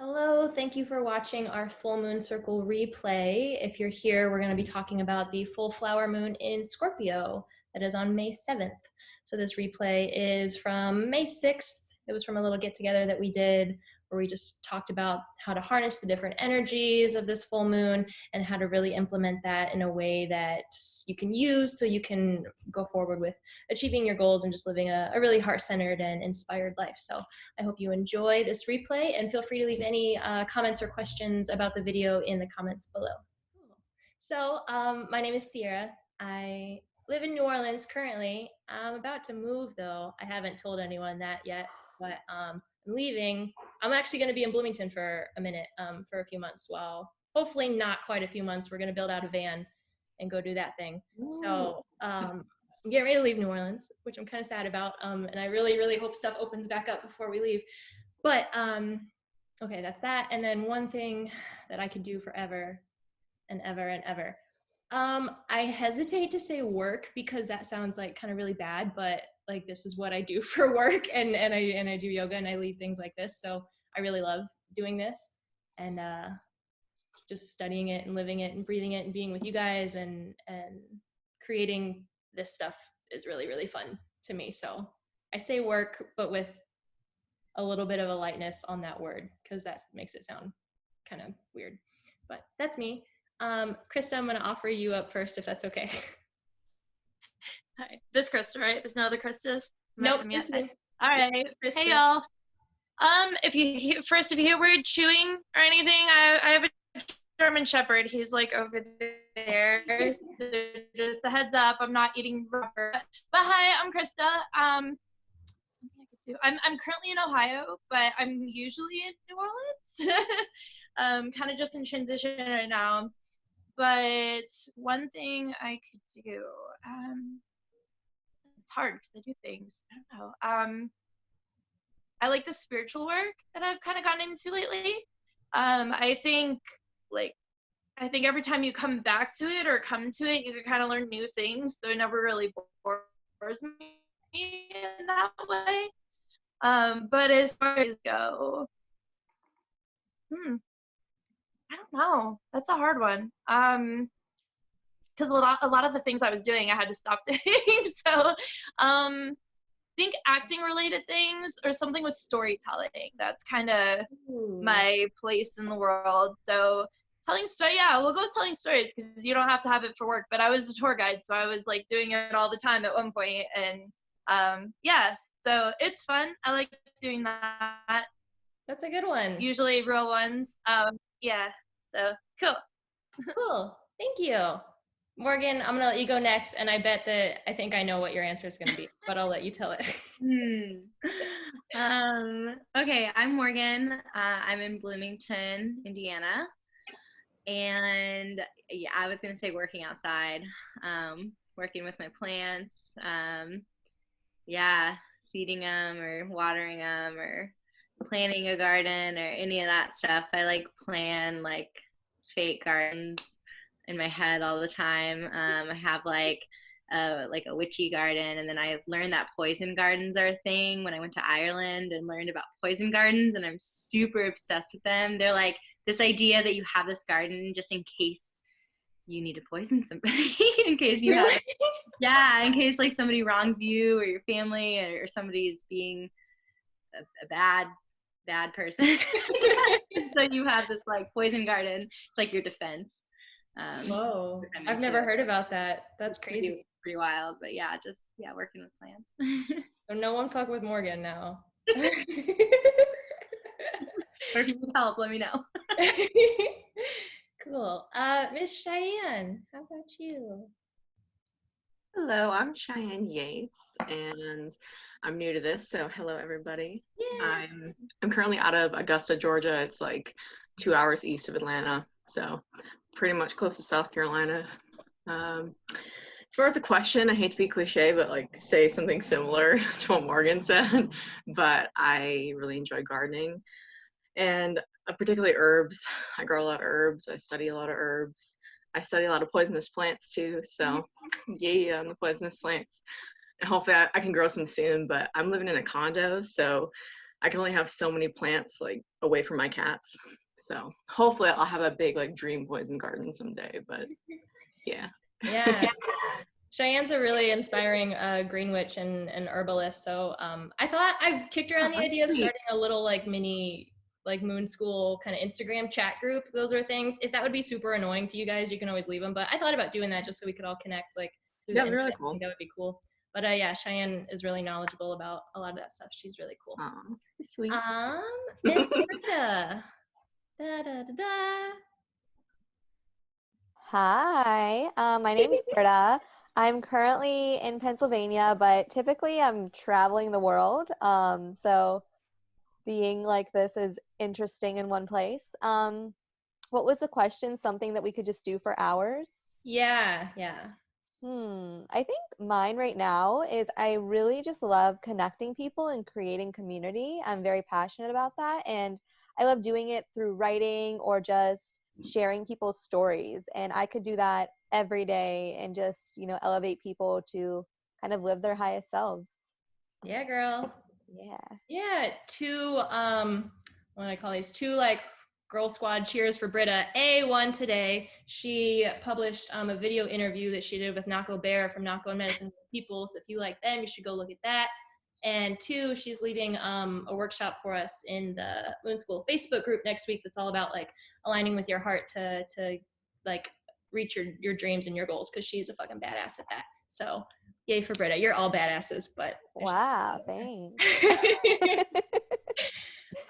Hello, thank you for watching our full moon circle replay. If you're here, we're going to be talking about the full flower moon in Scorpio that is on May 7th. So this replay is from May 6th. It was from a little get together that we did where we just talked about how to harness the different energies of this full moon and how to really implement that in a way that you can use so you can go forward with achieving your goals and just living a really heart-centered and inspired life. So I hope you enjoy this replay and feel free to leave any comments or questions about the video in the comments below. So my name is Sierra. I live in New Orleans currently. I'm about to move though. I haven't told anyone that yet, but I'm leaving. I'm actually going to be in Bloomington for a minute, for a few months. Well, hopefully not quite a few months. We're going to build out a van and go do that thing. So I'm getting ready to leave New Orleans, which I'm kind of sad about. And I really, really hope stuff opens back up before we leave. But okay, that's that. And then one thing that I could do forever and ever and ever. I hesitate to say work because that sounds like kind of really bad, but like this is what I do for work, and I do yoga and I lead things like this. So I really love doing this and just studying it and living it and breathing it and being with you guys and creating this stuff is really, really fun to me. So I say work, but with a little bit of a lightness on that word because that makes it sound kind of weird. But that's me. Krista, I'm going to offer you up first if that's okay. Hi, this Krista, right? There's no other Kristas? Nope, it's me. All right. Krista. Hey, y'all. If you hear word chewing or anything, I have a German Shepherd. He's like over there. So just a heads up, I'm not eating rubber. But hi, I'm Krista. I'm currently in Ohio, but I'm usually in New Orleans. Kind of just in transition right now. But one thing I could do, it's hard because I do things. I don't know. I like the spiritual work that I've kind of gotten into lately. I think every time you come back to it or come to it, you can kind of learn new things. So it never really bores me in that way. But as far as go, I don't know. That's a hard one. Because a lot of the things I was doing, I had to stop doing. So, I think acting related things or something with storytelling. That's kind of my place in the world. So telling story, yeah, we'll go telling stories because you don't have to have it for work. But I was a tour guide, so I was like doing it all the time at one point. And yeah, so it's fun. I like doing that. That's a good one. Usually real ones. Yeah, so cool. Cool. Thank you. Morgan, I'm gonna let you go next, and I bet that I think I know what your answer is gonna be, but I'll let you tell it. Okay, I'm Morgan. I'm in Bloomington, Indiana, and yeah, I was gonna say working outside, working with my plants, yeah, seeding them or watering them or planting a garden or any of that stuff. I like plan like fake gardens in my head all the time. I have like a witchy garden, and then I learned that poison gardens are a thing when I went to Ireland and learned about poison gardens, and I'm super obsessed with them. They're like this idea that you have this garden just in case you need to poison somebody, in case you have, yeah, in case like somebody wrongs you or your family or somebody's being a bad person. So you have this like poison garden. It's like your defense. Whoa, I've never heard about that. That's crazy. Pretty wild, but yeah, working with plants. So no one fuck with Morgan now. Or if you need help, let me know. Cool. Miss Cheyenne, how about you? Hello, I'm Cheyenne Yates, and I'm new to this, so hello everybody. Yeah. I'm currently out of Augusta, Georgia. It's like 2 hours east of Atlanta, so pretty much close to South Carolina. As far as the question, I hate to be cliche, but like say something similar to what Morgan said, but I really enjoy gardening, and particularly herbs. I grow a lot of herbs. I study a lot of herbs. I study a lot of poisonous plants too, so yeah, on the poisonous plants. And hopefully I can grow some soon, but I'm living in a condo, so I can only have so many plants like away from my cats. So hopefully I'll have a big like dream poison garden someday, but yeah. Yeah. Cheyenne's a really inspiring green witch and herbalist. So I thought I've kicked around the idea of starting a little like mini like moon school kind of Instagram chat group. Those are things. If that would be super annoying to you guys, you can always leave them. But I thought about doing that just so we could all connect like through the That'd be really internet. I cool. think that would be cool. But yeah, Cheyenne is really knowledgeable about a lot of that stuff. She's really cool. Aw, sweet. Miss Brenda. Da da da da. Hi, my name is Britta. I'm currently in Pennsylvania, but typically I'm traveling the world. So being like this is interesting in one place. What was the question? Something that we could just do for hours? Yeah. I think mine right now is I really just love connecting people and creating community. I'm very passionate about that, and I love doing it through writing or just sharing people's stories. And I could do that every day and just, elevate people to kind of live their highest selves. Yeah, girl. Yeah. Yeah, two what do I call these? Two like girl squad cheers for Britta. One today, she published a video interview that she did with Nako Bear from Nako and Medicine People. So if you like them, you should go look at that. And two, she's leading a workshop for us in the Moon School Facebook group next week that's all about like aligning with your heart to like reach your dreams and your goals, because she's a fucking badass at that. So yay for Britta. You're all badasses, but Wow, thanks.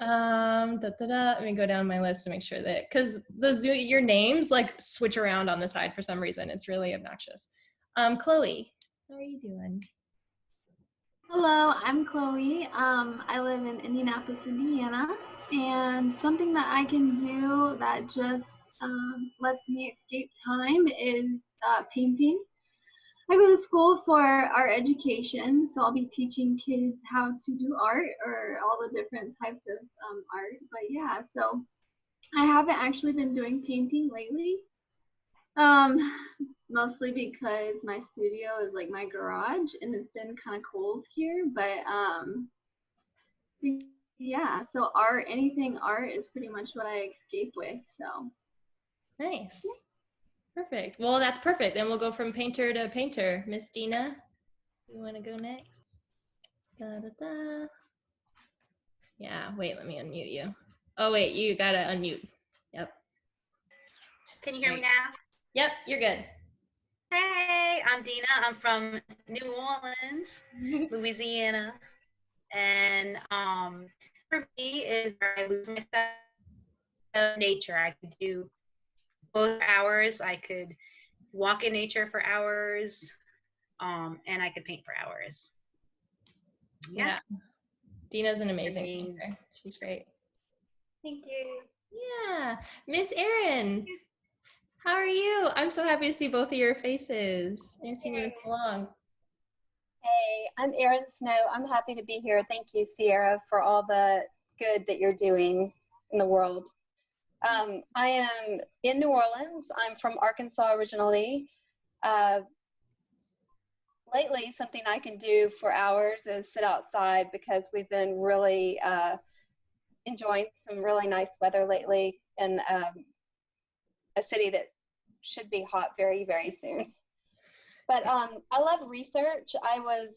Let me go down my list to make sure that, because your names like switch around on the side for some reason. It's really obnoxious. Chloe, how are you doing? Hello, I'm Chloe. I live in Indianapolis, Indiana, and something that I can do that just lets me escape time is painting. I go to school for art education, so I'll be teaching kids how to do art or all the different types of art. But yeah, so I haven't actually been doing painting lately. Mostly because my studio is like my garage and it's been kind of cold here, but yeah, so anything art is pretty much what I escape with. So nice. Perfect. Well, that's perfect. Then we'll go from painter to painter. Miss Dina, you want to go next? Da, da, da. Yeah, wait, let me unmute you. Oh, wait, you gotta unmute. Yep. Can you hear me now? Yep, you're good. Hey, I'm Dina. I'm from New Orleans, Louisiana. And for me is where I lose myself in nature. I could do both hours. I could walk in nature for hours, and I could paint for hours. Yeah. Dina's an amazing painter. She's great. Thank you. Yeah. Miss Erin, how are you? I'm so happy to see both of your faces. I haven't seen you in so long. Hey, I'm Erin Snow. I'm happy to be here. Thank you, Sierra, for all the good that you're doing in the world. I am in New Orleans. I'm from Arkansas originally. Lately, something I can do for hours is sit outside because we've been really enjoying some really nice weather lately in a city that should be hot very, very soon. But I love research. I was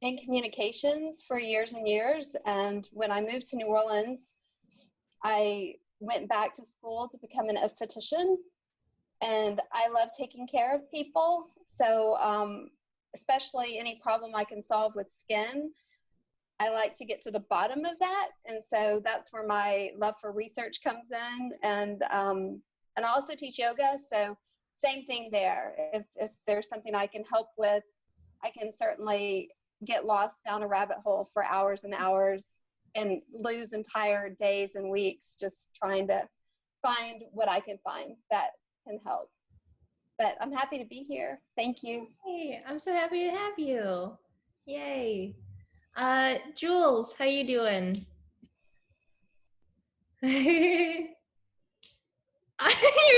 in communications for years and years, and when I moved to New Orleans, I went back to school to become an esthetician, and I love taking care of people. So especially any problem I can solve with skin, I like to get to the bottom of that, and so that's where my love for research comes in. And I also teach yoga, so same thing there. If there's something I can help with, I can certainly get lost down a rabbit hole for hours and hours and lose entire days and weeks just trying to find what I can find that can help. But I'm happy to be here. Thank you. Hey, I'm so happy to have you. Yay. Jules, how you doing? You're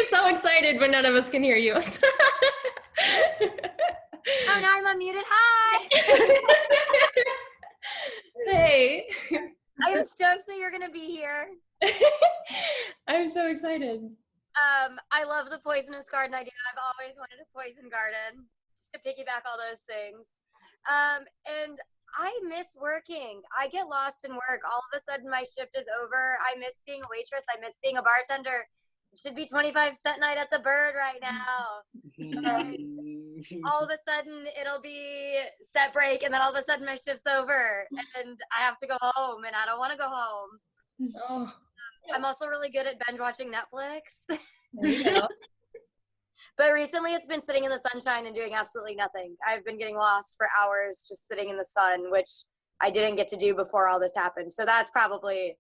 so excited, but none of us can hear you. Oh, now I'm unmuted. Hi. Hey, Yay! I am stoked that you're going to be here. I'm so excited. I love the poisonous garden idea. I've always wanted a poison garden, just to piggyback all those things. And I miss working. I get lost in work. All of a sudden, my shift is over. I miss being a waitress. I miss being a bartender. It should be 25-cent night at the Bird right now. And all of a sudden, it'll be set break, and then all of a sudden, my shift's over, and I have to go home, and I don't want to go home. Oh, I'm also really good at binge watching Netflix. there you go. But recently it's been sitting in the sunshine and doing absolutely nothing. I've been getting lost for hours just sitting in the sun, which I didn't get to do before all this happened. So that's probably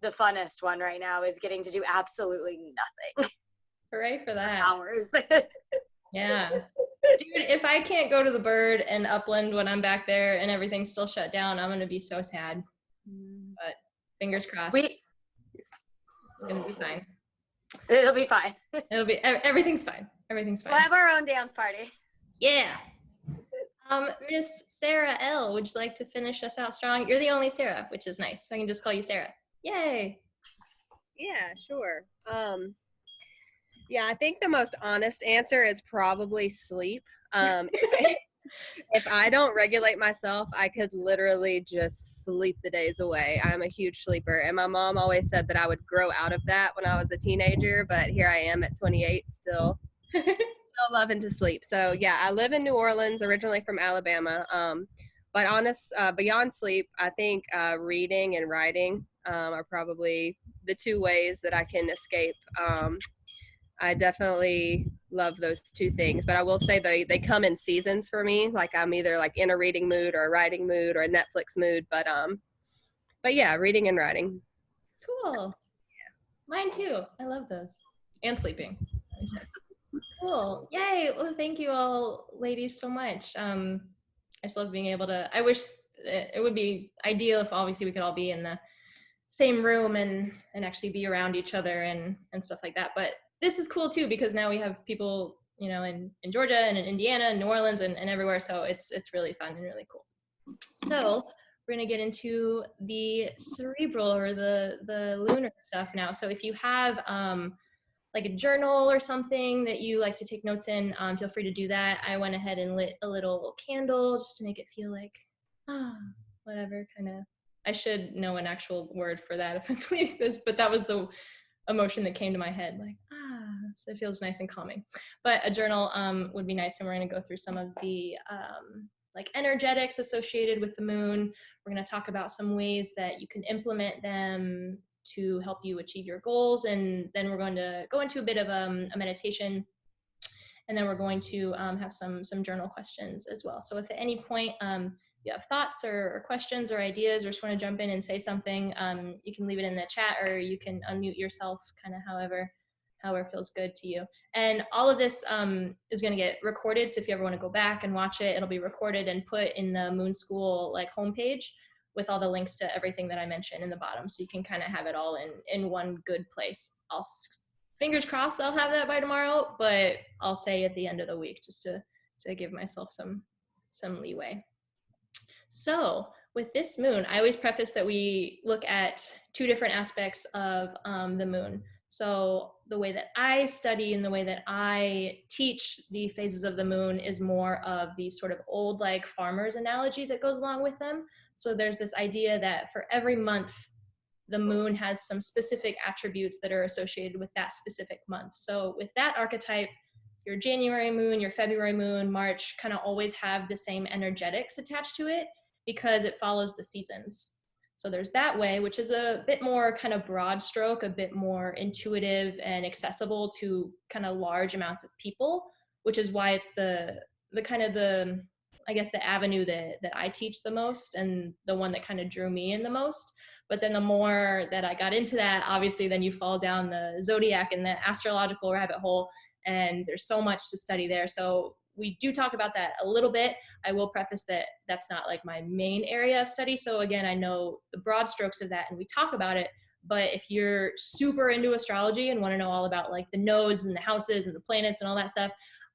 the funnest one right now, is getting to do absolutely nothing. Hooray for that. Hours. Yeah. Dude, if I can't go to the Bird and Upland when I'm back there and everything's still shut down, I'm going to be so sad. But fingers crossed. It's going to be fine. It'll be fine. Everything's fine. Everything's fine. We'll have our own dance party. Yeah. Miss Sarah L., would you like to finish us out strong? You're the only Sarah, which is nice. So I can just call you Sarah. Yay. Yeah, sure. Yeah, I think the most honest answer is probably sleep. If I don't regulate myself, I could literally just sleep the days away. I'm a huge sleeper, and my mom always said that I would grow out of that when I was a teenager, but here I am at 28 still loving to sleep. So yeah, I live in New Orleans, originally from Alabama. But beyond sleep, I think reading and writing are probably the two ways that I can escape. I definitely love those two things, but I will say they come in seasons for me. Like I'm either like in a reading mood or a writing mood or a Netflix mood, but yeah, reading and writing. Cool. Yeah. Mine too. I love those. And sleeping. Cool. Yay. Well, thank you all ladies so much. I just love being able to, I wish it would be ideal if obviously we could all be in the same room and actually be around each other and stuff like that. But this is cool too, because now we have people, you know, in Georgia and in Indiana and New Orleans and everywhere. So it's really fun and really cool. So we're going to get into the cerebral or the lunar stuff now. So if you have like a journal or something that you like to take notes in, feel free to do that. I went ahead and lit a little candle just to make it feel like, whatever kind of, I should know an actual word for that if I'm like this, but that was the emotion that came to my head, like, so it feels nice and calming. But a journal would be nice, and we're going to go through some of the like energetics associated with the moon. We're going to talk about some ways that you can implement them to help you achieve your goals, and then we're going to go into a bit of a meditation, and then we're going to have some journal questions as well. So if at any point you have thoughts or questions or ideas, or just want to jump in and say something, you can leave it in the chat, or you can unmute yourself, kind of however feels good to you. And all of this is going to get recorded, so if you ever want to go back and watch it, it'll be recorded and put in the Moon School like homepage with all the links to everything that I mentioned in the bottom, so you can kind of have it all in one good place. Fingers crossed I'll have that by tomorrow, but I'll say at the end of the week, just to give myself some leeway. So with this moon, I always preface that we look at two different aspects of the moon. So the way that I study and the way that I teach the phases of the moon is more of the sort of old like farmer's analogy that goes along with them. So there's this idea that for every month, the moon has some specific attributes that are associated with that specific month. So with that archetype, your January moon, your February moon, March kind of always have the same energetics attached to it because it follows the seasons. So there's that way, which is a bit more kind of broad stroke, a bit more intuitive and accessible to kind of large amounts of people, which is why it's the kind of the, I guess, the avenue that I teach the most and the one that kind of drew me in the most. But then the more that I got into that, obviously then you fall down the zodiac and the astrological rabbit hole, and there's so much to study there. So we do talk about that a little bit. I will preface that that's not like my main area of study. So again, I know the broad strokes of that and we talk about it, but if you're super into astrology and want to know all about like the nodes and the houses and the planets and all that stuff,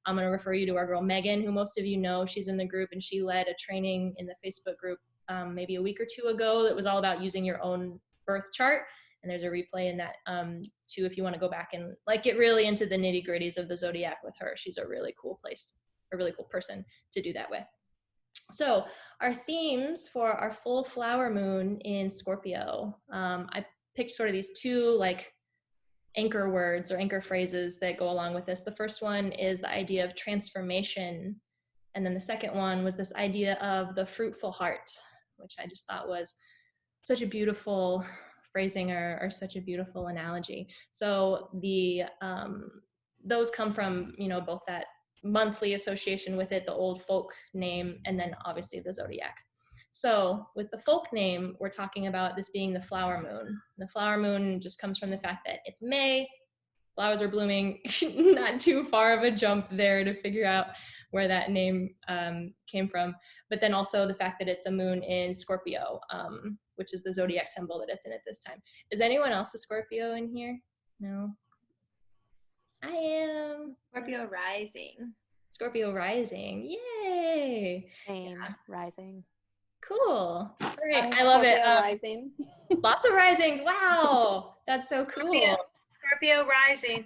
I'm going to refer you to our girl Megan, who most of you know. She's in the group and she led a training in the Facebook group maybe a week or two ago that was all about using your own birth chart. And there's a replay in that too, if you want to go back and like get really into the nitty gritties of the zodiac with her. She's a really cool person to do that with. So our themes for our full flower moon in Scorpio, I picked sort of these two like anchor words or anchor phrases that go along with this. The first one is the idea of transformation. And then the second one was this idea of the fruitful heart, which I just thought was such a beautiful phrasing or such a beautiful analogy. So the those come from, you know, both that monthly association with it, the old folk name, and then obviously the zodiac. So with the folk name, we're talking about this being the flower moon. The flower moon just comes from the fact that it's May, flowers are blooming, not too far of a jump there to figure out where that name came from. But then also the fact that it's a moon in Scorpio, which is the zodiac symbol that it's in at this time. Is anyone else a Scorpio in here? No? I am. Scorpio rising. Scorpio rising. Yay! Same, rising. Cool. Great. I'm I love it. Scorpio rising. Lots of risings. Wow. That's so cool. Scorpio rising.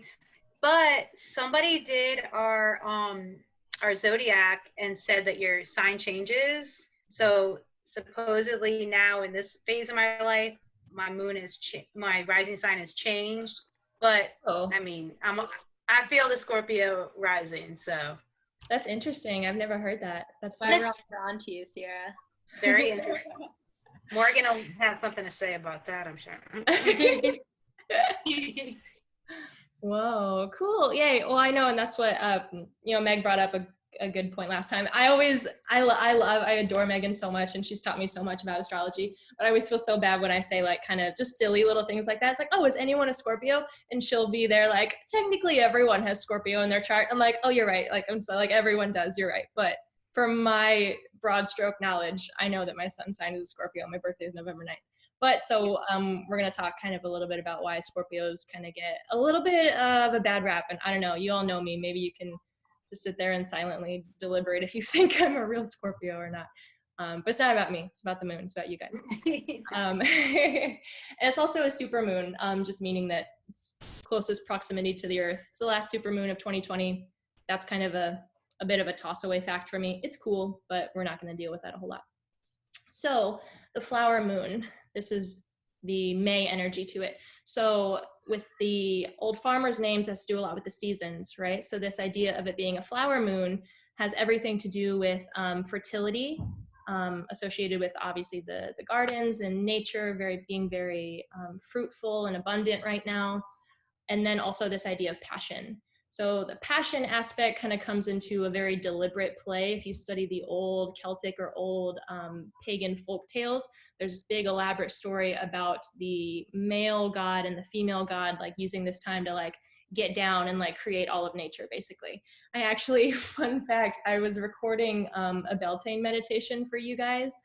But somebody did our zodiac and said that your sign changes. So supposedly now in this phase of my life, my moon is my rising sign has changed. But I mean, I feel the Scorpio rising, so that's interesting. I've never heard that. That's why we're all drawn to you, Sierra. Very interesting. Morgan will have something to say about that, I'm sure. Whoa, cool. Yay. Well, I know, and that's what you know, Meg brought up a good point last time. I adore Megan so much, and she's taught me so much about astrology, but I always feel so bad when I say like kind of just silly little things like that. It's like, oh, is anyone a Scorpio? And she'll be there like, technically everyone has Scorpio in their chart. I'm like, oh, you're right. Like, I'm so like, everyone does, you're right. But from my broad stroke knowledge, I know that my sun sign is a Scorpio. My birthday is November 9th. But so we're going to talk kind of a little bit about why Scorpios kind of get a little bit of a bad rap. And I don't know, you all know me. Maybe you can just sit there and silently deliberate if you think I'm a real Scorpio or not. But it's not about me. It's about the moon. It's about you guys. And it's also a super moon, just meaning that it's closest proximity to the Earth. It's the last super moon of 2020. That's kind of a bit of a toss away fact for me. It's cool, but we're not going to deal with that a whole lot. So the flower moon, this is the May energy to it. So with the old farmers' names, has to do a lot with the seasons, right? So this idea of it being a flower moon has everything to do with fertility, associated with obviously the gardens and nature, being very fruitful and abundant right now. And then also this idea of passion. So the passion aspect kind of comes into a very deliberate play. If you study the old Celtic or old pagan folk tales, there's this big elaborate story about the male god and the female god like using this time to like get down and like create all of nature basically. I actually, fun fact, I was recording a Beltane meditation for you guys,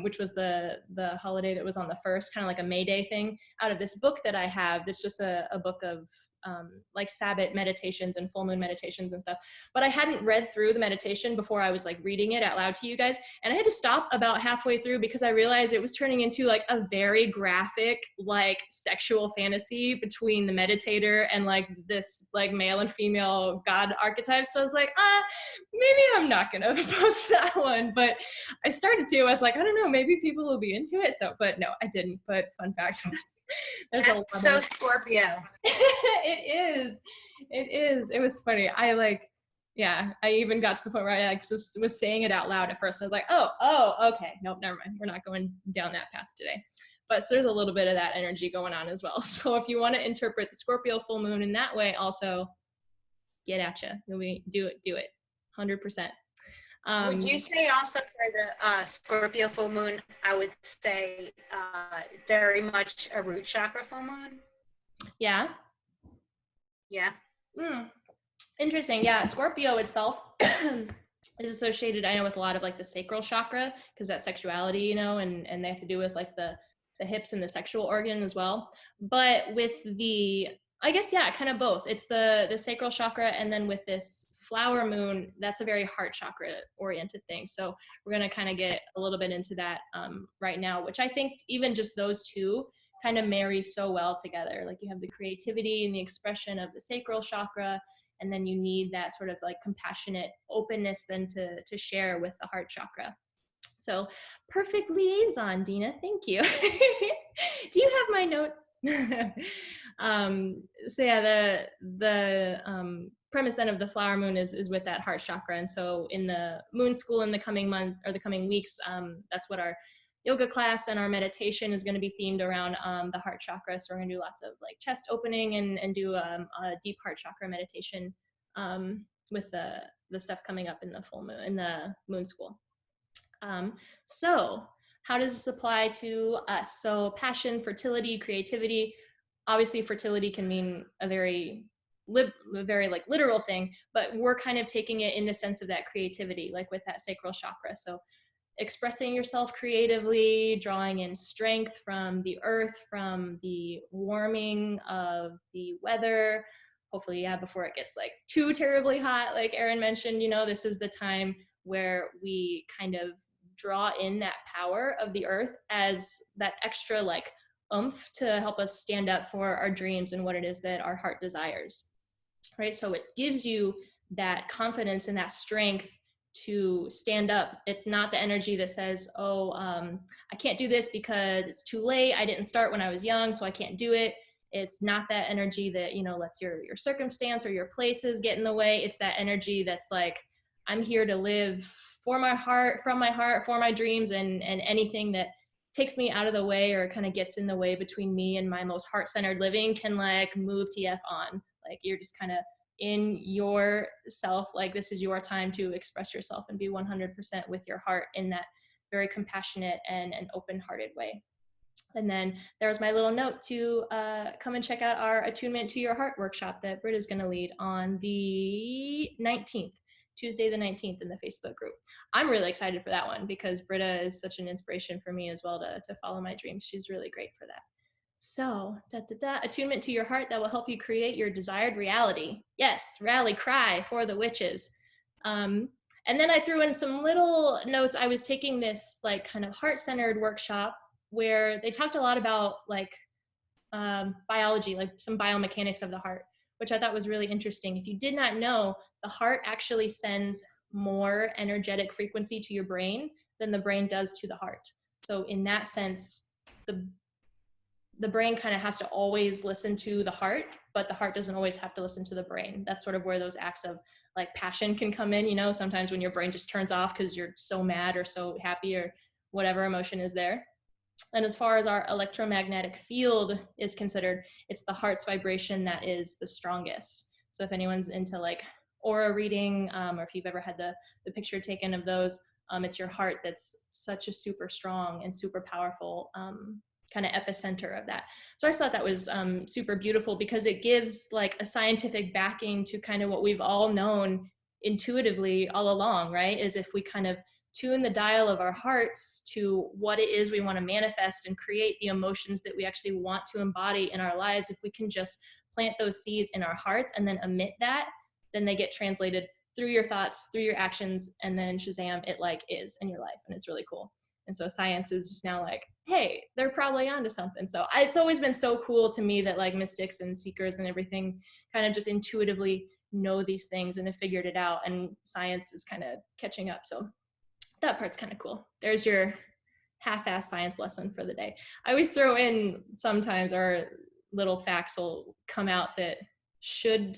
which was the holiday that was on the 1st, kind of like a May Day thing, out of this book that I have. This is just a book of like Sabbath meditations and full moon meditations and stuff. But I hadn't read through the meditation before I was like reading it out loud to you guys. And I had to stop about halfway through because I realized it was turning into like a very graphic, like sexual fantasy between the meditator and like this like male and female god archetype. So I was like, maybe I'm not gonna post that one. But I started to. I was like, I don't know, maybe people will be into it. So, but no, I didn't. But fun fact, there's a lot so Scorpio. It is. It was funny. I even got to the point where I like just was saying it out loud at first. I was like, oh, okay. Nope, never mind. We're not going down that path today. But so there's a little bit of that energy going on as well. So if you want to interpret the Scorpio full moon in that way, also get at you. Do it. 100%. Would you say also for the Scorpio full moon, I would say very much a root chakra full moon? Yeah. Yeah. Interesting. Yeah. Scorpio itself is associated, I know, with a lot of like the sacral chakra, because that's sexuality, you know, and they have to do with like the hips and the sexual organ as well. But with the I guess, yeah, kind of both. It's the sacral chakra, and then with this flower moon, that's a very heart chakra oriented thing. So we're going to kind of get a little bit into that right now, which I think even just those two kind of marry so well together. Like you have the creativity and the expression of the sacral chakra, and then you need that sort of like compassionate openness then to share with the heart chakra. So perfect liaison, Dina. Thank you. Do you have my notes? So yeah, the premise then of the flower moon is with that heart chakra. And so in the moon school in the coming month or the coming weeks, that's what our yoga class and our meditation is going to be themed around the heart chakra. So we're going to do lots of like chest opening and do a deep heart chakra meditation with the stuff coming up in the full moon, in the moon school. So how does this apply to us? So passion, fertility, creativity. Obviously fertility can mean a very like literal thing, but we're kind of taking it in the sense of that creativity, like with that sacral chakra. So expressing yourself creatively, drawing in strength from the earth, from the warming of the weather. Hopefully, yeah, before it gets like too terribly hot, like Erin mentioned, you know, this is the time where we kind of draw in that power of the earth as that extra like oomph to help us stand up for our dreams and what it is that our heart desires, right? So it gives you that confidence and that strength to stand up. It's not the energy that says, oh, I can't do this because it's too late. I didn't start when I was young, so I can't do it. It's not that energy that, you know, lets your circumstance or your places get in the way. It's that energy that's like, I'm here to live for my heart, from my heart, for my dreams, and anything that takes me out of the way or kind of gets in the way between me and my most heart-centered living can like move TF on. Like you're just kind of in yourself, like this is your time to express yourself and be 100% with your heart in that very compassionate and open-hearted way. And then there's my little note to come and check out our Attunement to Your Heart workshop that Britta's going to lead on the 19th, Tuesday the 19th in the Facebook group. I'm really excited for that one because Britta is such an inspiration for me as well to follow my dreams. She's really great for that. So, attunement to your heart that will help you create your desired reality. Yes, rally cry for the witches. And then I threw in some little notes. I was taking this like kind of heart-centered workshop where they talked a lot about like biology, like some biomechanics of the heart, which I thought was really interesting. If you did not know, the heart actually sends more energetic frequency to your brain than the brain does to the heart. So in that sense, the brain kind of has to always listen to the heart, but the heart doesn't always have to listen to the brain. That's sort of where those acts of like passion can come in, you know, sometimes when your brain just turns off because you're so mad or so happy or whatever emotion is there. And as far as our electromagnetic field is considered, it's the heart's vibration that is the strongest. So if anyone's into like aura reading, or if you've ever had the picture taken of those, it's your heart that's such a super strong and super powerful kind of epicenter of that. So I thought that was super beautiful because it gives like a scientific backing to kind of what we've all known intuitively all along, right? Is if we kind of tune the dial of our hearts to what it is we want to manifest and create the emotions that we actually want to embody in our lives, if we can just plant those seeds in our hearts and then emit that, then they get translated through your thoughts, through your actions, and then Shazam, it like is in your life. And it's really cool. And so science is just now like, hey, they're probably onto something. So it's always been so cool to me that like mystics and seekers and everything kind of just intuitively know these things and have figured it out. And science is kind of catching up. So that part's kind of cool. There's your half-ass science lesson for the day. I always throw in sometimes our little facts will come out that should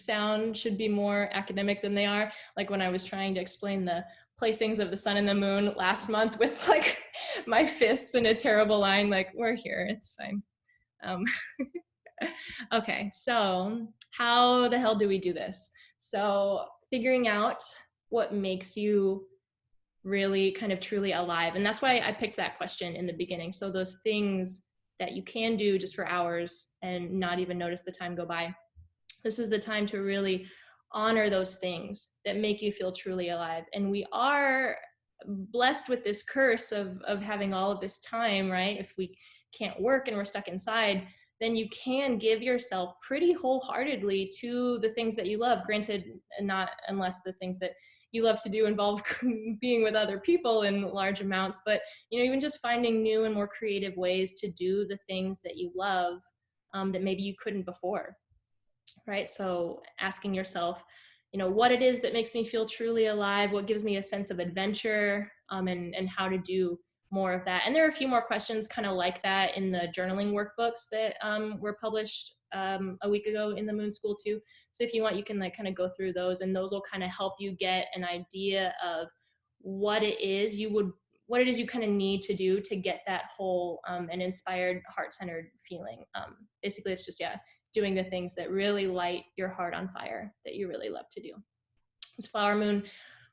be more academic than they are. Like when I was trying to explain the placings of the sun and the moon last month with like my fists in a terrible line, like we're here, it's fine. Okay, so how the hell do we do this? So figuring out what makes you really kind of truly alive. And that's why I picked that question in the beginning. So those things that you can do just for hours and not even notice the time go by. This is the time to really honor those things that make you feel truly alive. And we are blessed with this curse of having all of this time, right? If we can't work and we're stuck inside, then you can give yourself pretty wholeheartedly to the things that you love. Granted, not unless the things that you love to do involve being with other people in large amounts, but even just finding new and more creative ways to do the things that you love, that maybe you couldn't before, right? So asking yourself, what it is that makes me feel truly alive, what gives me a sense of adventure, and how to do more of that. And there are a few more questions kind of like that in the journaling workbooks that were published a week ago in the Moon School too. So if you want, you can like kind of go through those, and those will kind of help you get an idea of what it is you kind of need to do to get that whole and inspired, heart-centered feeling. Basically, it's just, doing the things that really light your heart on fire, that you really love to do. This flower moon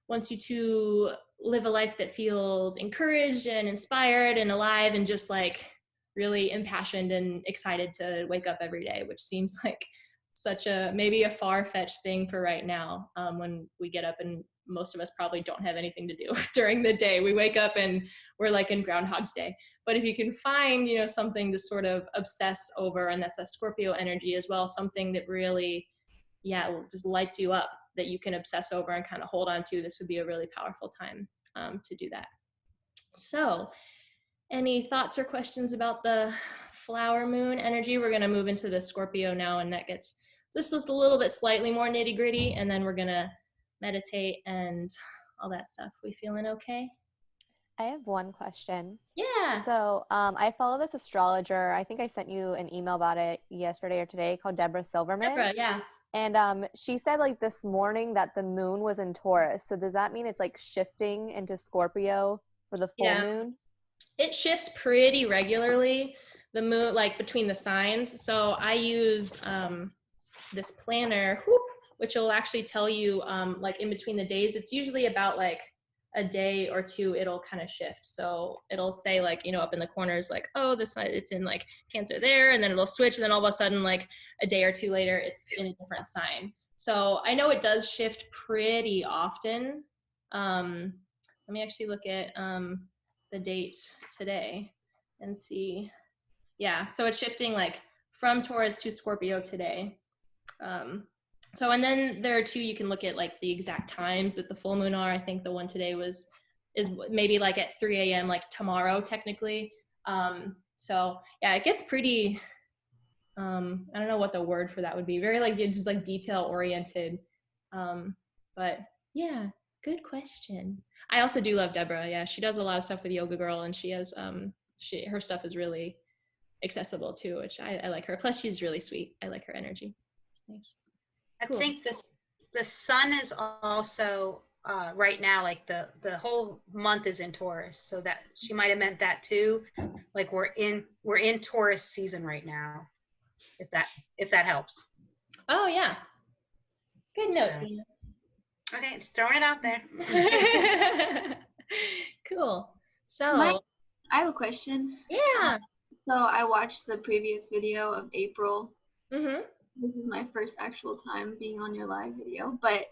wants you to live a life that feels encouraged and inspired and alive, and just like really impassioned and excited to wake up every day, which seems like such a maybe a far-fetched thing for right now, when we get up and most of us probably don't have anything to do during the day. We wake up and we're like in Groundhog's Day. But if you can find, something to sort of obsess over, and that's a Scorpio energy as well, something that really, just lights you up, that you can obsess over and kind of hold on to, this would be a really powerful time to do that. So any thoughts or questions about the flower moon energy? We're going to move into the Scorpio now, and that gets just a little bit slightly more nitty gritty, and then we're going to meditate and all that stuff. We feeling okay? I have one question. Yeah. So I follow this astrologer. I think I sent you an email about it yesterday or today, called Deborah Silverman. Deborah, yeah. And she said like this morning that the moon was in Taurus. So does that mean it's like shifting into Scorpio for the full moon? It shifts pretty regularly, the moon, like between the signs. So I use this planner, which will actually tell you like in between the days. It's usually about like a day or two, it'll kind of shift. So it'll say like, up in the corners, like, oh, this it's in like Cancer there, and then it'll switch, and then all of a sudden, like a day or two later, it's in a different sign. So I know it does shift pretty often. Let me actually look at the date today and see. Yeah, so it's shifting like from Taurus to Scorpio today. So, and then there are two, you can look at like the exact times that the full moon are. I think the one today is maybe like at 3 a.m. like tomorrow technically. So yeah, it gets pretty, I don't know what the word for that would be. Very like, just like detail oriented. But yeah, good question. I also do love Deborah. Yeah, she does a lot of stuff with Yoga Girl, and she has, her stuff is really accessible too, which I like her. Plus she's really sweet. I like her energy. It's nice. Cool. I think the sun is also right now, like the whole month is in Taurus, so that she might have meant that too. Like we're in Taurus season right now, if that helps. Oh yeah, good note. So, okay, just throwing it out there. Cool. So I have a question. Yeah. So I watched the previous video of April. Mm-hmm. This is my first actual time being on your live video, but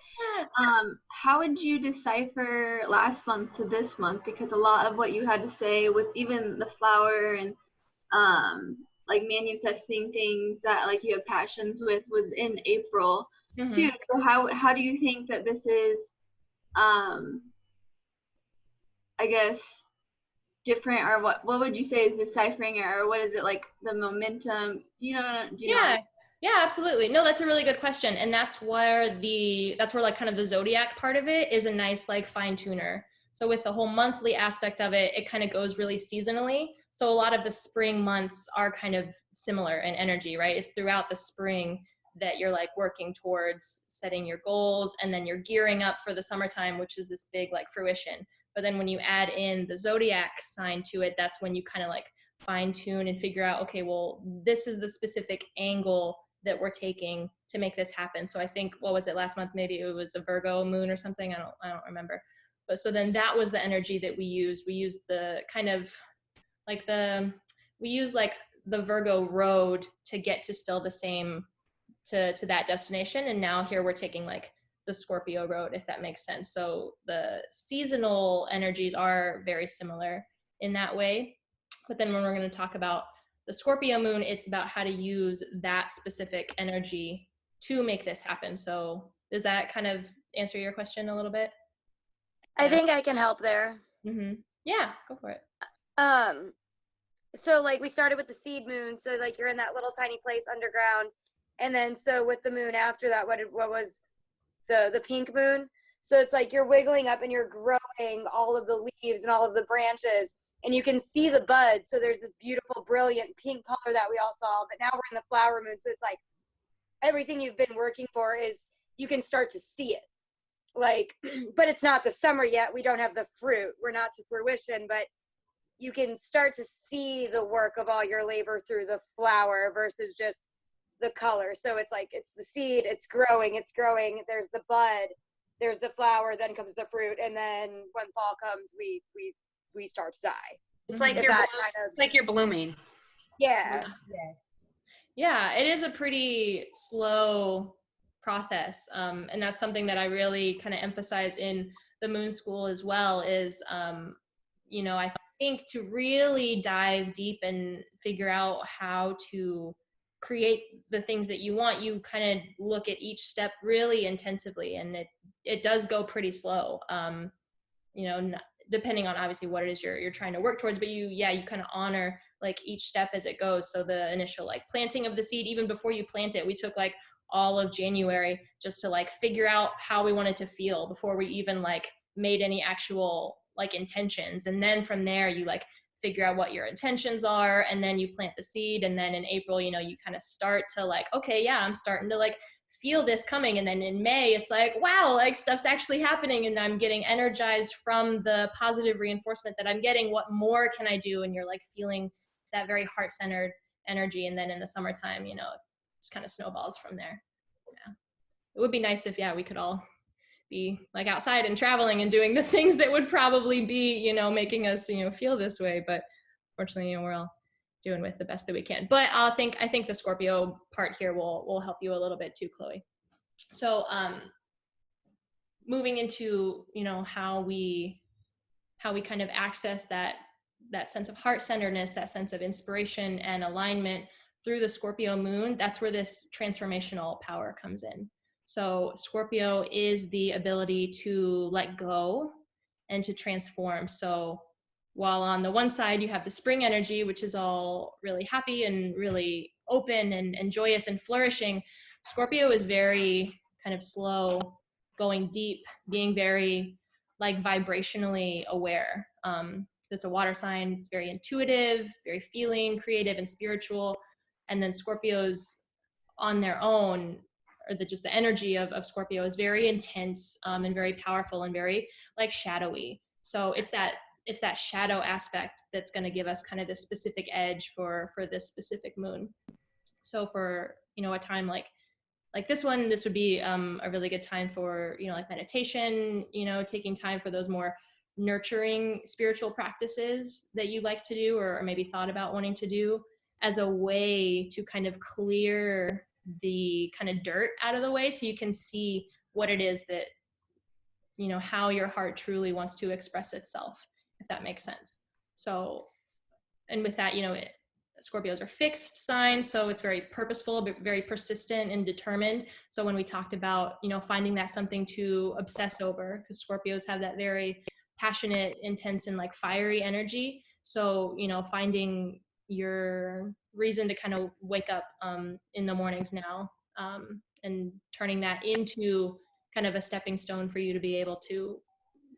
how would you decipher last month to this month? Because a lot of what you had to say with even the flower and like manifesting things that like you have passions with was in April too. So how do you think that this is I guess different, or what would you say is deciphering, or what is it, like the momentum? Do you know? Yeah, absolutely. No, that's a really good question. And that's where like kind of the zodiac part of it is a nice like fine tuner. So with the whole monthly aspect of it, it kind of goes really seasonally. So a lot of the spring months are kind of similar in energy, right? It's throughout the spring that you're like working towards setting your goals, and then you're gearing up for the summertime, which is this big like fruition. But then when you add in the zodiac sign to it, that's when you kind of like fine tune and figure out, okay, well, this is the specific angle that we're taking to make this happen. So I think, what was it last month? Maybe it was a Virgo moon or something. I don't remember. But so then that was the energy that we used. We used the kind of like we use like the Virgo road to get to still the same to that destination. And now here we're taking like the Scorpio road, if that makes sense. So the seasonal energies are very similar in that way. But then when we're going to talk about the Scorpio moon, it's about how to use that specific energy to make this happen. So does that kind of answer your question a little bit? I think I can help there. Mm-hmm. Yeah, go for it. So like we started with the seed moon, so like you're in that little tiny place underground, and then so with the moon after that, what was the pink moon? So it's like you're wiggling up and you're growing all of the leaves and all of the branches, and you can see the buds. So there's this beautiful, brilliant pink color that we all saw. But now we're in the flower moon, so it's like everything you've been working for is you can start to see it. Like, but it's not the summer yet. We don't have the fruit. We're not to fruition, but you can start to see the work of all your labor through the flower versus just the color. So it's like, it's the seed, it's growing, there's the bud, there's the flower, then comes the fruit, and then when fall comes, we start to die. It's like it's like you're blooming. Yeah. Yeah, it is a pretty slow process. And that's something that I really kind of emphasize in the moon school as well is, I think to really dive deep and figure out how to create the things that you want, you kind of look at each step really intensively, and it does go pretty slow. Depending on obviously what it is you're trying to work towards, but you kind of honor like each step as it goes. So the initial like planting of the seed, even before you plant it, we took like all of January just to like figure out how we wanted to feel before we even like made any actual like intentions. And then from there you like figure out what your intentions are, and then you plant the seed, and then in April, you kind of start to like, okay, yeah, I'm starting to like feel this coming. And then in May, it's like, wow, like stuff's actually happening, and I'm getting energized from the positive reinforcement that I'm getting. What more can I do? And you're like feeling that very heart-centered energy. And then in the summertime, it just kind of snowballs from there. Yeah. It would be nice if, we could all be like outside and traveling and doing the things that would probably be, making us, feel this way. But fortunately, we're all doing with the best that we can. But I think the Scorpio part here will help you a little bit too, Chloe. So moving into, how we kind of access that sense of heart-centeredness, that sense of inspiration and alignment through the Scorpio moon, that's where this transformational power comes in. So Scorpio is the ability to let go and to transform. So while on the one side you have the spring energy, which is all really happy and really open and joyous and flourishing, Scorpio is very kind of slow, going deep, being very like vibrationally aware. It's a water sign. It's very intuitive, very feeling, creative, and spiritual. And then Scorpios on their own, or just the energy of Scorpio is very intense and very powerful and very like shadowy. So it's that shadow aspect that's going to give us kind of this specific edge for this specific moon. So for, a time like this one, this would be a really good time for, like meditation, taking time for those more nurturing spiritual practices that you like to do or maybe thought about wanting to do as a way to kind of clear the kind of dirt out of the way so you can see what it is that, how your heart truly wants to express itself, if that makes sense. So, and with that, Scorpios are fixed signs, so it's very purposeful, but very persistent and determined. So when we talked about, finding that something to obsess over, because Scorpios have that very passionate, intense, and like fiery energy. So, finding your reason to kind of wake up in the mornings now and turning that into kind of a stepping stone for you to be able to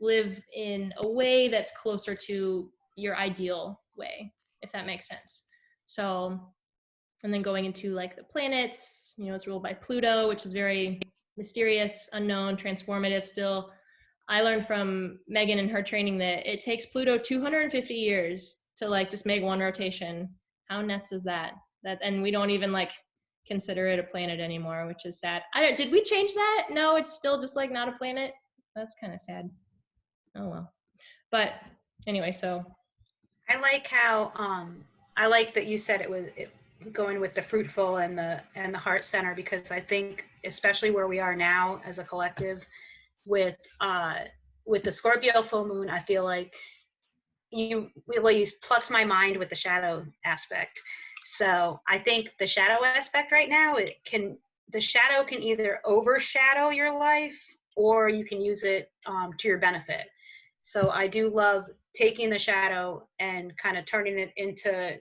live in a way that's closer to your ideal way, if that makes sense. So, and then going into like the planets, it's ruled by Pluto, which is very mysterious, unknown, transformative still. I learned from Megan in her training that it takes Pluto 250 years to like just make one rotation. How nuts is that? And we don't even like consider it a planet anymore, which is sad. Did we change that? No, it's still just like not a planet. That's kind of sad. Oh well. But anyway, so I like how I like that you said going with the fruitful and the heart center, because I think especially where we are now as a collective with the Scorpio full moon, I feel like you plucked my mind with the shadow aspect. So I think the shadow aspect right now, the shadow can either overshadow your life or you can use it to your benefit. So I do love taking the shadow and kind of turning it into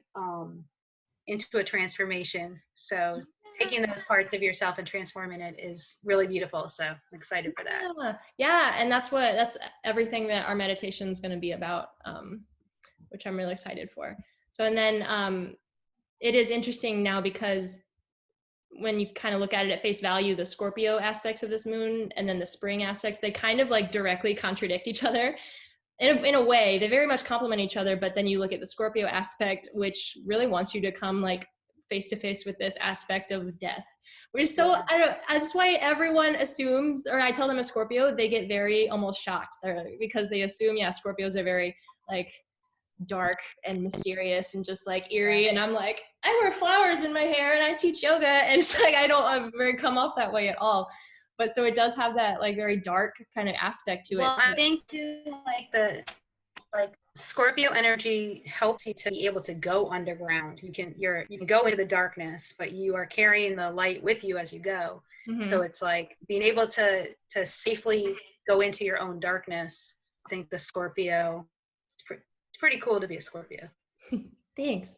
a transformation. So taking those parts of yourself and transforming it is really beautiful. So I'm excited for that. Yeah, and that's everything that our meditation is going to be about, which I'm really excited for. So, and then it is interesting now because when you kind of look at it at face value, the Scorpio aspects of this moon and then the spring aspects, they kind of like directly contradict each other. In a way, they very much complement each other, but then you look at the Scorpio aspect, which really wants you to come like face to face with this aspect of death. We're so, I don't, that's why everyone assumes, or I tell them a Scorpio, they get very almost shocked because they assume, Scorpios are very like dark and mysterious and just like eerie. And I'm like, I wear flowers in my hair and I teach yoga. And it's like, I don't very come off that way at all. But so it does have that like very dark kind of aspect to it. Well, I think too, like Scorpio energy helps you to be able to go underground. You can go into the darkness, but you are carrying the light with you as you go. Mm-hmm. So it's like being able to safely go into your own darkness. I think the Scorpio, it's pretty cool to be a Scorpio. Thanks.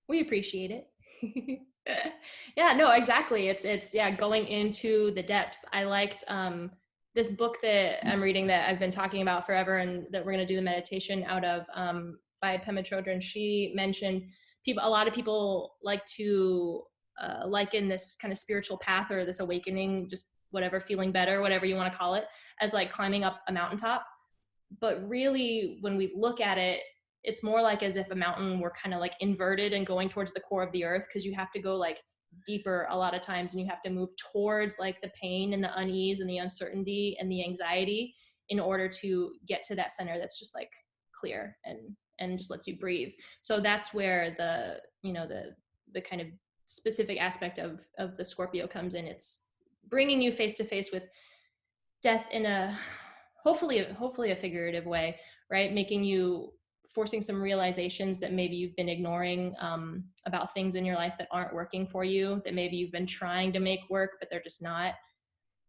We appreciate it. Yeah, no, exactly. It's going into the depths. I liked this book that I'm reading that I've been talking about forever and that we're going to do the meditation out of by Pema Chodron. She mentioned a lot of people like to liken this kind of spiritual path or this awakening, just whatever, feeling better, whatever you want to call it, as like climbing up a mountaintop. But really, when we look at it, it's more like as if a mountain were kind of like inverted and going towards the core of the earth, because you have to go like deeper a lot of times and you have to move towards like the pain and the unease and the uncertainty and the anxiety in order to get to that center that's just like clear and just lets you breathe. So that's where the kind of specific aspect of the Scorpio comes in. It's bringing you face to face with death in a hopefully a figurative way, right? Forcing some realizations that maybe you've been ignoring about things in your life that aren't working for you, that maybe you've been trying to make work, but they're just not.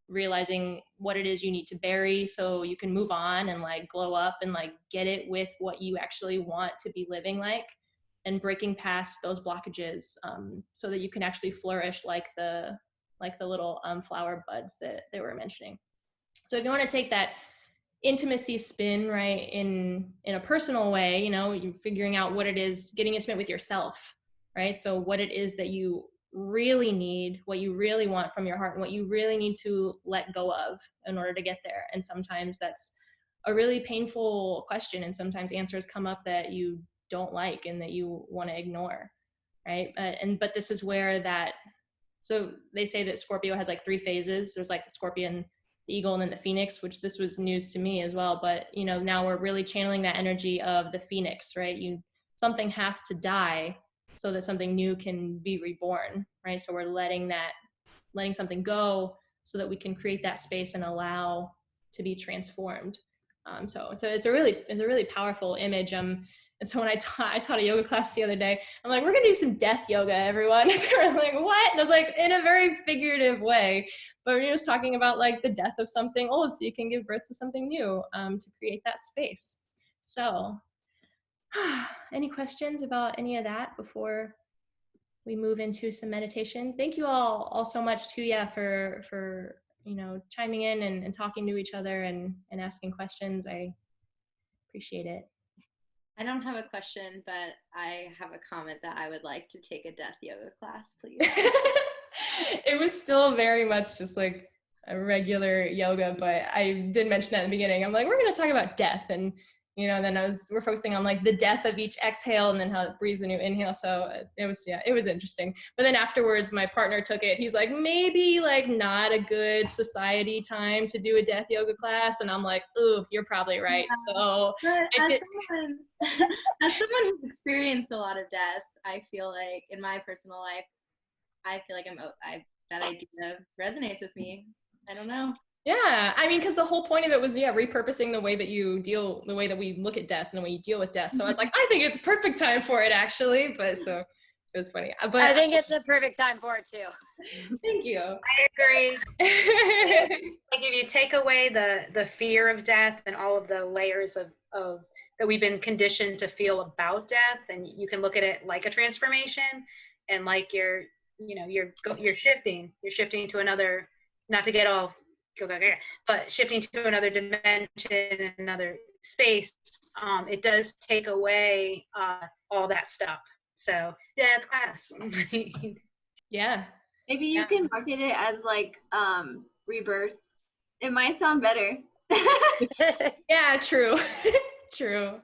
Realizing what it is you need to bury so you can move on and like glow up and like get it with what you actually want to be living like, and breaking past those blockages so that you can actually flourish like the little flower buds that they were mentioning. So if you want to take that intimacy spin, right, in a personal way, you're figuring out what it is, getting intimate with yourself, right? So what it is that you really need, what you really want from your heart, and what you really need to let go of in order to get there. And sometimes that's a really painful question, and sometimes answers come up that you don't like and that you want to ignore, right? But this is where so they say that Scorpio has like 3 phases. There's like the Scorpion, the eagle, and then the phoenix, which this was news to me as well. But now we're really channeling that energy of the phoenix, right? Something has to die so that something new can be reborn, right? So we're letting something go so that we can create that space and allow to be transformed. So it's a really powerful image. And so when I taught a yoga class the other day, I'm like, we're going to do some death yoga, everyone. And they were like, what? And I was like, in a very figurative way. But we're just talking about like the death of something old so you can give birth to something new to create that space. So any questions about any of that before we move into some meditation? Thank you all so much too, for chiming in and talking to each other and asking questions. I appreciate it. I don't have a question, but I have a comment that I would like to take a death yoga class, please. It was still very much just like a regular yoga, but I did mention that in the beginning. I'm like, we're going to talk about death, and then we're focusing on like the death of each exhale and then how it breathes a new inhale. So it was interesting. But then afterwards, my partner took it. He's like, maybe like not a good society time to do a death yoga class. And I'm like, ooh, you're probably right. Yeah. So as someone who's experienced a lot of death, I feel like in my personal life, I feel like that idea resonates with me. I don't know. Yeah, I mean, because the whole point of it was, repurposing the way that we look at death and the way you deal with death. So I was like, I think it's perfect time for it, actually. But so, It was funny. I But think it's the perfect time for it too. thank you. I agree. Like if you take away the fear of death and all of the layers of that we've been conditioned to feel about death, and you can look at it like a transformation, and like you're shifting to another, not to get all but shifting to another dimension, another space. It does take away all that stuff. So death class. Yeah. Maybe you can market it as like rebirth. It might sound better. Yeah, true. True.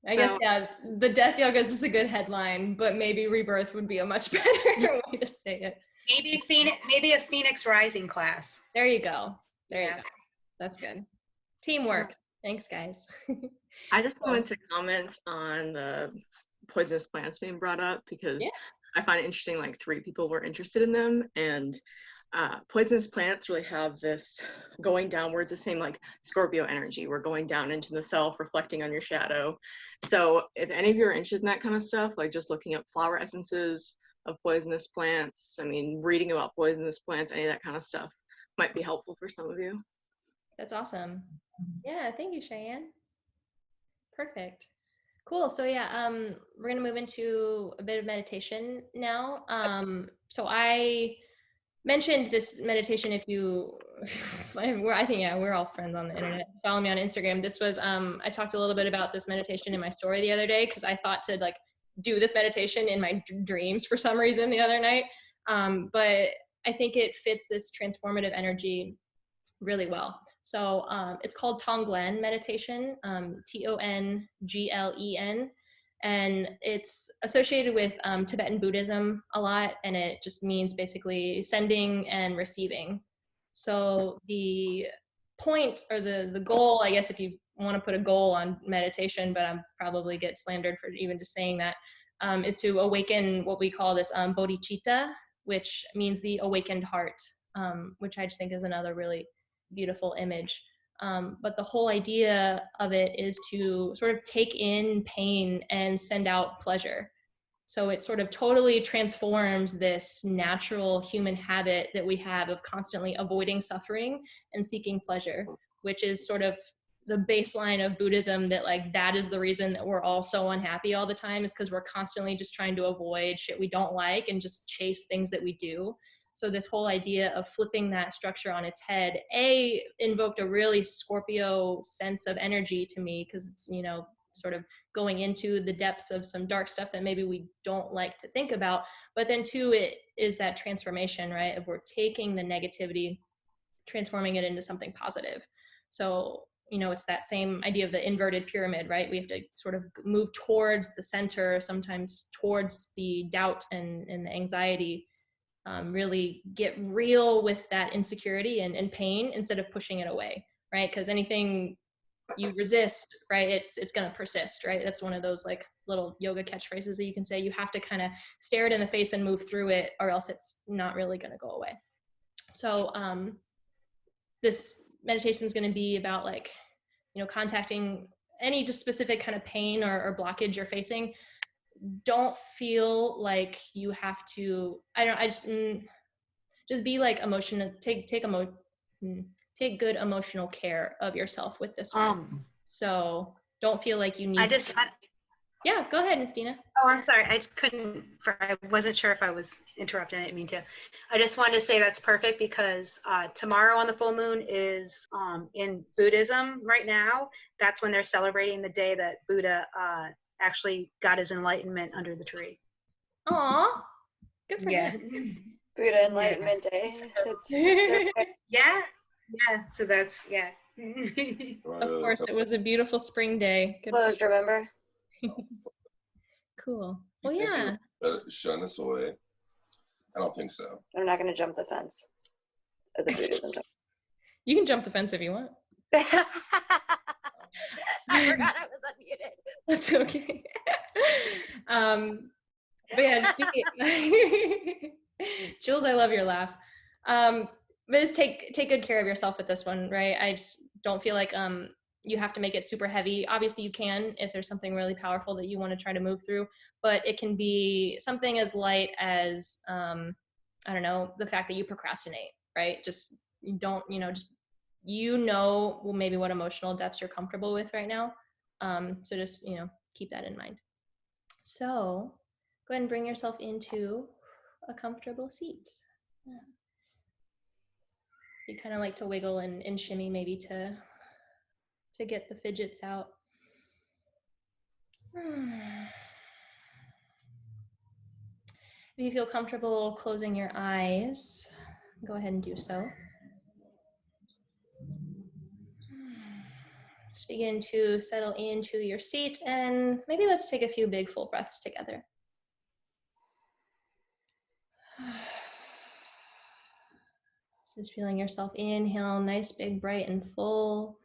I guess, yeah, the death yoga is just a good headline, but maybe rebirth would be a much better way to say it. Maybe a Phoenix Rising class. There you go. There you go. That's good. Teamwork. Thanks, guys. I just wanted to comment on the poisonous plants being brought up because I find it interesting, like 3 people were interested in them, and poisonous plants really have this going downwards, the same like Scorpio energy. We're going down into the self, reflecting on your shadow. So if any of you are interested in that kind of stuff, like just looking up flower essences of poisonous plants, I mean, reading about poisonous plants, any of that kind of stuff might be helpful for some of you. That's awesome. Yeah, thank you, Cheyenne. Perfect. Cool. So yeah, we're gonna move into a bit of meditation now. So I mentioned this meditation. If you, I think we're all friends on the internet. Follow me on Instagram. This was I talked a little bit about this meditation in my story the other day because I thought to like do this meditation in my dreams for some reason the other night. But I think it fits this transformative energy really well. So it's called Tonglen meditation, Tonglen, and it's associated with Tibetan Buddhism a lot, and it just means basically sending and receiving. So the point or the goal, I guess if you want to put a goal on meditation, but I'm probably get slandered for even just saying that, is to awaken what we call this bodhicitta, which means the awakened heart, which I just think is another really beautiful image. But the whole idea of it is to sort of take in pain and send out pleasure. So it sort of totally transforms this natural human habit that we have of constantly avoiding suffering and seeking pleasure, which is sort of the baseline of Buddhism, that like that is the reason that we're all so unhappy all the time, is because we're constantly just trying to avoid shit we don't like and just chase things that we do. So this whole idea of flipping that structure on its head, invoked a really Scorpio sense of energy to me, because it's, you know, sort of going into the depths of some dark stuff that maybe we don't like to think about. But then 2, it is that transformation, right? Of we're taking the negativity, transforming it into something positive. So, you know, it's that same idea of the inverted pyramid, right? We have to sort of move towards the center, sometimes towards the doubt and the anxiety. Really get real with that insecurity and pain instead of pushing it away, right? Because anything you resist, right, it's going to persist, right? That's one of those like little yoga catchphrases that you can say. You have to kind of stare it in the face and move through it, or else it's not really going to go away. So this meditation is going to be about, like, you know, contacting any just specific kind of pain or blockage you're facing. Don't feel like you have to, just be like emotional, take good emotional care of yourself with this one. So don't feel like you need yeah, go ahead, Miss Dina. Oh, I'm sorry. I wasn't sure if I was interrupting. I didn't mean to. I just wanted to say that's perfect because tomorrow on the full moon is in Buddhism right now. That's when they're celebrating the day that Buddha actually got his enlightenment under the tree. Aw, good for him. Buddha Enlightenment Day. Yeah. So that's Of course, it was a beautiful spring day. Good. Closed, remember? Cool. Well, yeah. Shun us away? I don't think so. I'm not going to jump the fence. As a Buddhism jump. You can jump the fence if you want. I forgot I was unmuted. That's okay. But yeah, Jules, I love your laugh. But just take good care of yourself with this one, right? I just don't feel like you have to make it super heavy. Obviously you can if there's something really powerful that you want to try to move through, but it can be something as light as, I don't know, the fact that you procrastinate, right? Just don't, just, well, maybe what emotional depths you're comfortable with right now. So just, keep that in mind. So go ahead and bring yourself into a comfortable seat. Yeah. You kind of like to wiggle and shimmy maybe to get the fidgets out. If you feel comfortable closing your eyes, go ahead and do so. Just begin to settle into your seat, and maybe let's take a few big full breaths together. Just feeling yourself inhale, nice, big, bright, and full.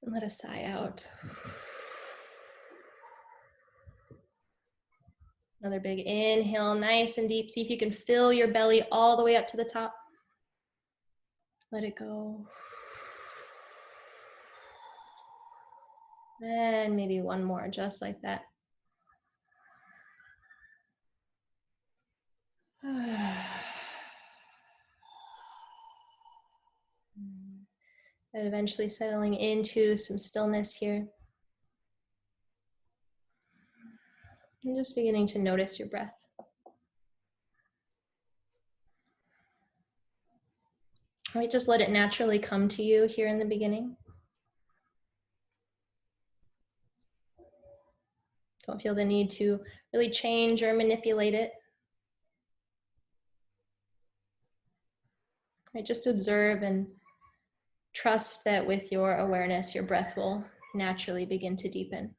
And let a sigh out. Another big inhale, nice and deep. See if you can fill your belly all the way up to the top. Let it go. And maybe one more, just like that. And eventually settling into some stillness here. And just beginning to notice your breath. All right, just let it naturally come to you here in the beginning. Don't feel the need to really change or manipulate it. All right, just observe and trust that with your awareness, your breath will naturally begin to deepen.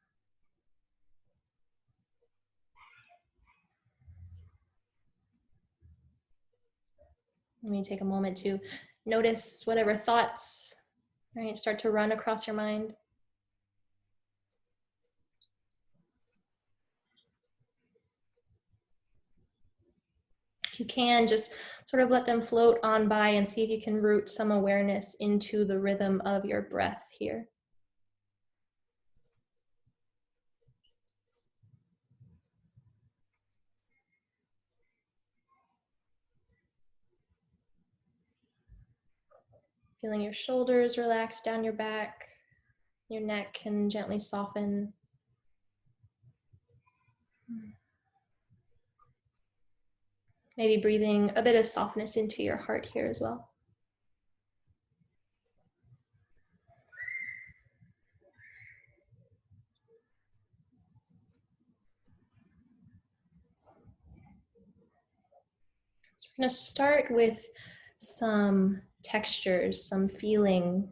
Let me take a moment to notice whatever thoughts, right, start to run across your mind. If you can, just sort of let them float on by and see if you can root some awareness into the rhythm of your breath here. Feeling your shoulders relax down your back, your neck can gently soften. Maybe breathing a bit of softness into your heart here as well. So we're going to start with some textures, some feeling.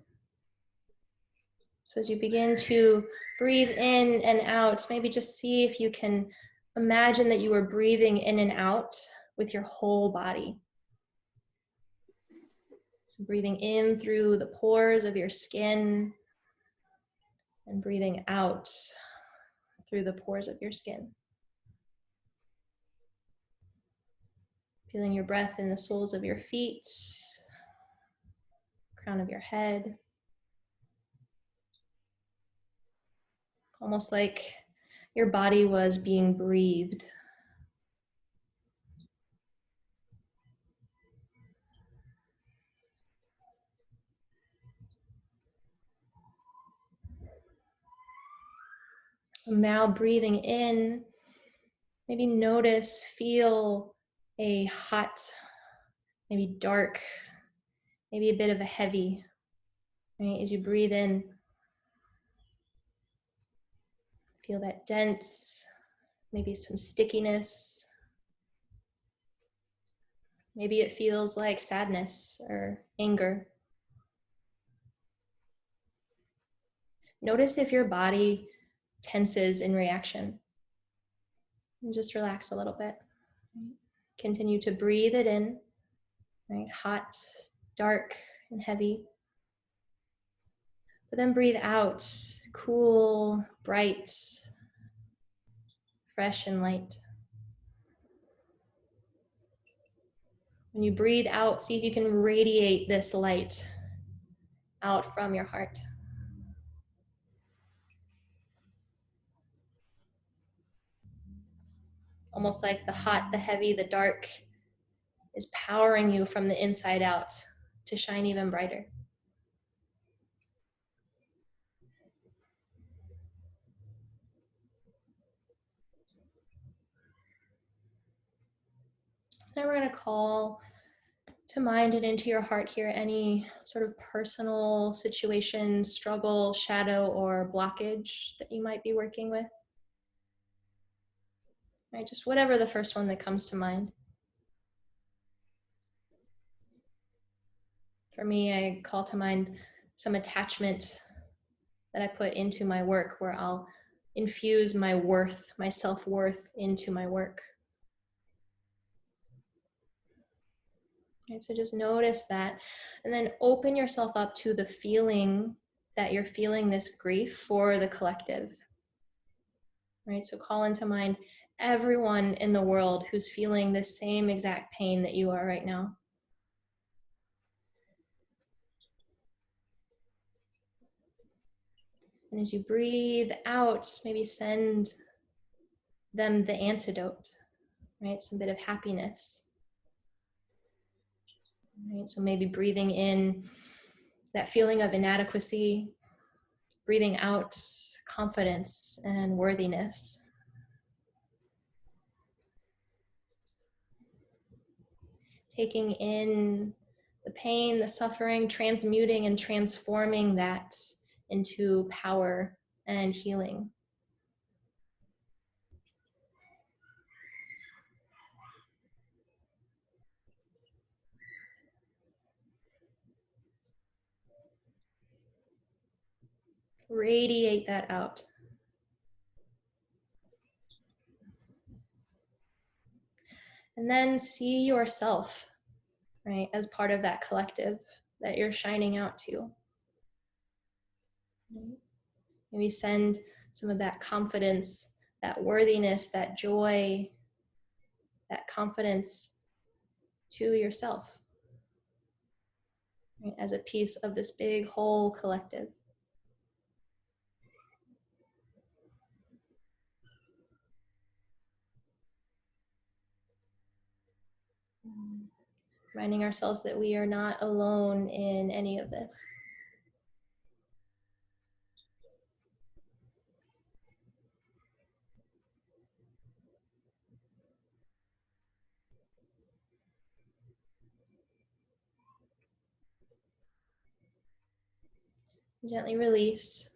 So as you begin to breathe in and out, maybe just see if you can imagine that you are breathing in and out with your whole body. So breathing in through the pores of your skin and breathing out through the pores of your skin. Feeling your breath in the soles of your feet, crown of your head. Almost like your body was being breathed. Now breathing in, maybe notice, feel a hot, maybe dark, maybe a bit of a heavy, right? As you breathe in, feel that dense, maybe some stickiness. Maybe it feels like sadness or anger. Notice if your body tenses in reaction. And just relax a little bit. Continue to breathe it in, right? Hot, dark, and heavy. But then breathe out, cool, bright, fresh, and light. When you breathe out, see if you can radiate this light out from your heart. Almost like the hot, the heavy, the dark is powering you from the inside out to shine even brighter. Now we're going to call to mind and into your heart here any sort of personal situation, struggle, shadow, or blockage that you might be working with. Right, just whatever the first one that comes to mind. For me, I call to mind some attachment that I put into my work, where I'll infuse my worth, my self-worth into my work. Right, so just notice that, and then open yourself up to the feeling that you're feeling this grief for the collective. Right, so call into mind everyone in the world who's feeling the same exact pain that you are right now. And as you breathe out, maybe send them the antidote, right? Some bit of happiness. Right? So maybe breathing in that feeling of inadequacy, breathing out confidence and worthiness. Taking in the pain, the suffering, transmuting and transforming that into power and healing. Radiate that out. And then see yourself, right, as part of that collective that you're shining out to. Maybe send some of that confidence, that worthiness, that joy, that confidence to yourself, right, as a piece of this big whole collective. Reminding ourselves that we are not alone in any of this. Gently release,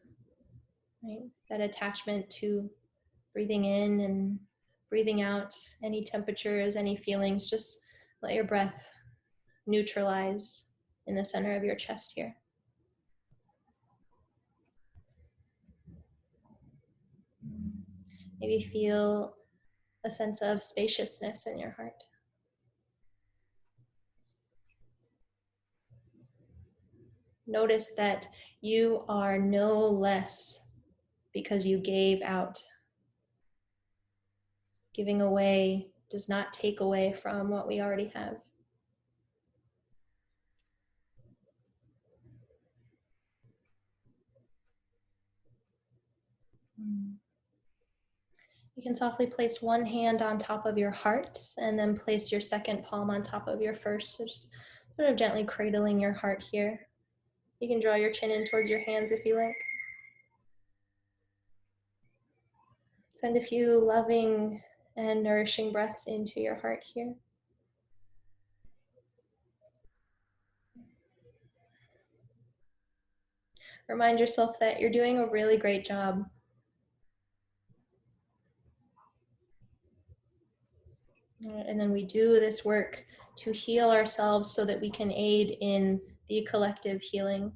right, that attachment to breathing in and breathing out, any temperatures, any feelings. Just let your breath neutralize in the center of your chest here. Maybe feel a sense of spaciousness in your heart. Notice that you are no less because you gave out. Giving away does not take away from what we already have. You can softly place one hand on top of your heart and then place your second palm on top of your first. So just sort of gently cradling your heart here. You can draw your chin in towards your hands if you like. Send a few loving and nourishing breaths into your heart here. Remind yourself that you're doing a really great job. And then we do this work to heal ourselves so that we can aid in the collective healing.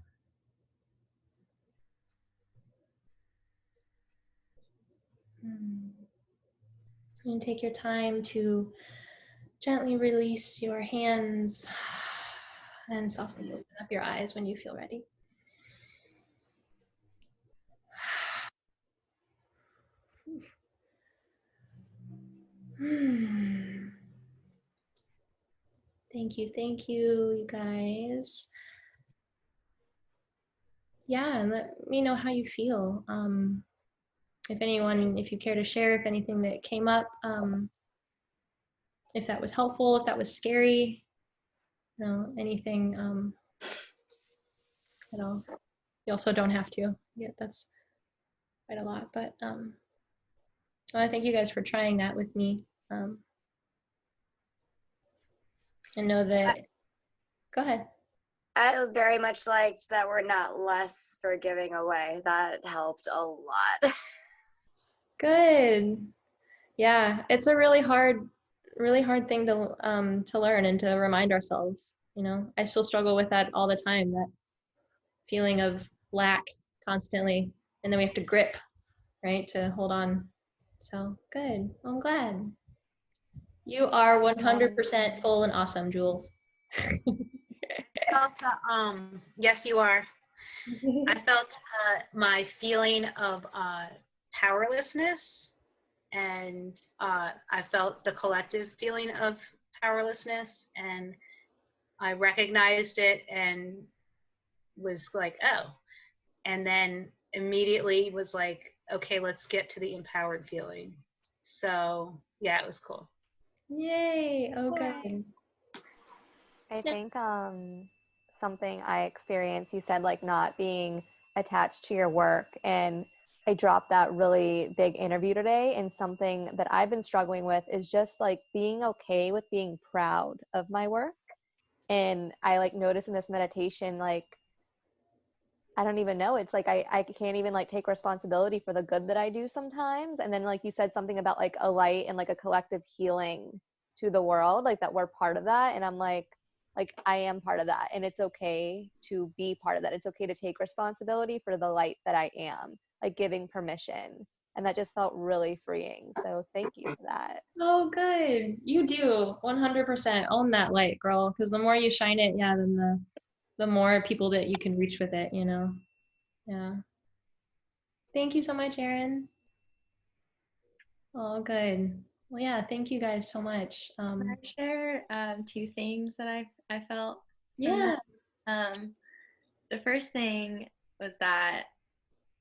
And take your time to gently release your hands and softly open up your eyes when you feel ready. Thank you, you guys. yeah, and let me know how you feel. If you care to share, if anything that came up, if that was helpful, if that was scary, anything at all. You also don't have to. Yeah, that's quite a lot. But I thank you guys for trying that with me. And know that, go ahead. I very much liked that we're not less for giving away. That helped a lot. Good. Yeah, it's a really hard thing to learn and to remind ourselves. I still struggle with that all the time, that feeling of lack constantly, and then we have to grip, right, to hold on. So good. Well, I'm glad. You are 100% full and awesome, Jules. Yes, you are. I felt my feeling of powerlessness, and I felt the collective feeling of powerlessness, and I recognized it and was like, oh, and then immediately was like, okay, let's get to the empowered feeling. So yeah, it was cool. Yay. Okay. I think something I experienced, you said like not being attached to your work, and I dropped that really big interview today, and something that I've been struggling with is just like being okay with being proud of my work. And I like noticed in this meditation, like I don't even know, it's like I can't even like take responsibility for the good that I do sometimes. And then like you said something about like a light and like a collective healing to the world, like that we're part of that. And I'm like I am part of that, and it's okay to be part of that. It's okay to take responsibility for the light that I am, like giving permission. And that just felt really freeing. So thank you for that. Oh, good. You do 100% own that light, girl, because the more you shine it, yeah, then the more people that you can reach with it, Yeah. Thank you so much, Erin. Oh, good. Well, yeah, thank you guys so much. Can I share two things that I felt? Yeah. The first thing was that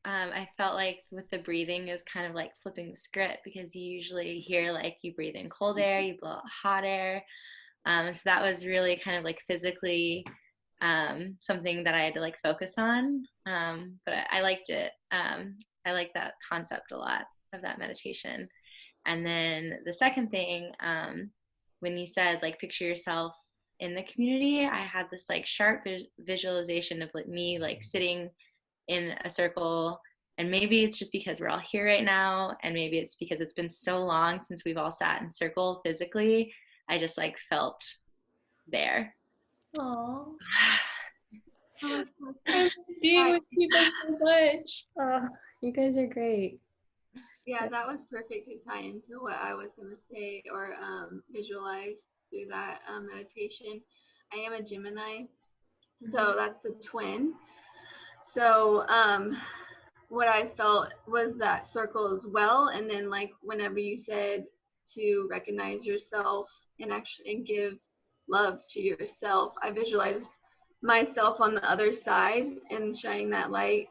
I felt like with the breathing is kind of like flipping the script, because you usually hear like you breathe in cold air, you blow out hot air. So that was really kind of like physically something that I had to like focus on. But I liked it. I like that concept a lot of that meditation. And then the second thing, when you said like picture yourself in the community, I had this like sharp visualization of like me like sitting in a circle. And maybe it's just because we're all here right now, and maybe it's because it's been so long since we've all sat in circle physically. I just like felt there. Aww. I miss being with you guys so much. You guys are great. Yeah, that was perfect to tie into what I was going to say or visualize through that meditation. I am a Gemini, so that's a twin. So what I felt was that circle as well. And then like whenever you said to recognize yourself and give love to yourself, I visualized myself on the other side, and shining that light